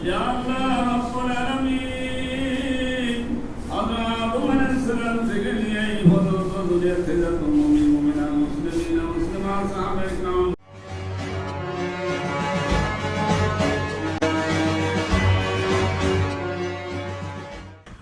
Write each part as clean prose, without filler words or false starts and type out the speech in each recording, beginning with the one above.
يا الله رب العالمين أضرب من السلام تقلي وضرب ذرية المؤمنين من المسلمين والمسلمات صحابة الكرام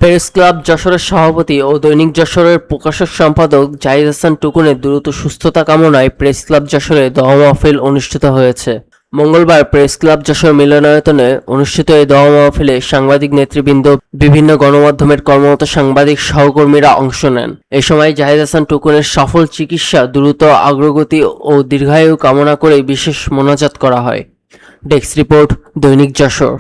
press club যশোরের সভাপতি ও দৈনিক যশোরের প্রকাশক সম্পাদক জাহিদ হাসান টুকুনের দ্রুত সুস্থতা কামনায় প্রেস ক্লাব যশোরে দোয়া মাহফিল অনুষ্ঠিত হয়েছে। মঙ্গলবার প্রেস ক্লাব যশোর মিলনায়তনে অনুষ্ঠিত এই দোয়া মাহফিলে সাংবাদিক নেতৃবৃন্দ, বিভিন্ন গণমাধ্যমের কর্মরত সাংবাদিক সহকর্মীরা অংশ নেন। এ সময় জাহিদ হাসান টুকুনের সফল চিকিৎসা, দ্রুত অগ্রগতি ও দীর্ঘায়ু কামনা করে বিশেষ মোনাজাত করা হয়। ডেস্ক রিপোর্ট, দৈনিক যশোর।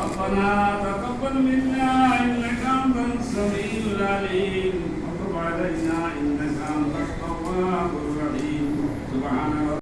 ربنا تقبل منا إنك أنت السميع العليم وتب علينا إنك أنت التواب الرحيم سبحان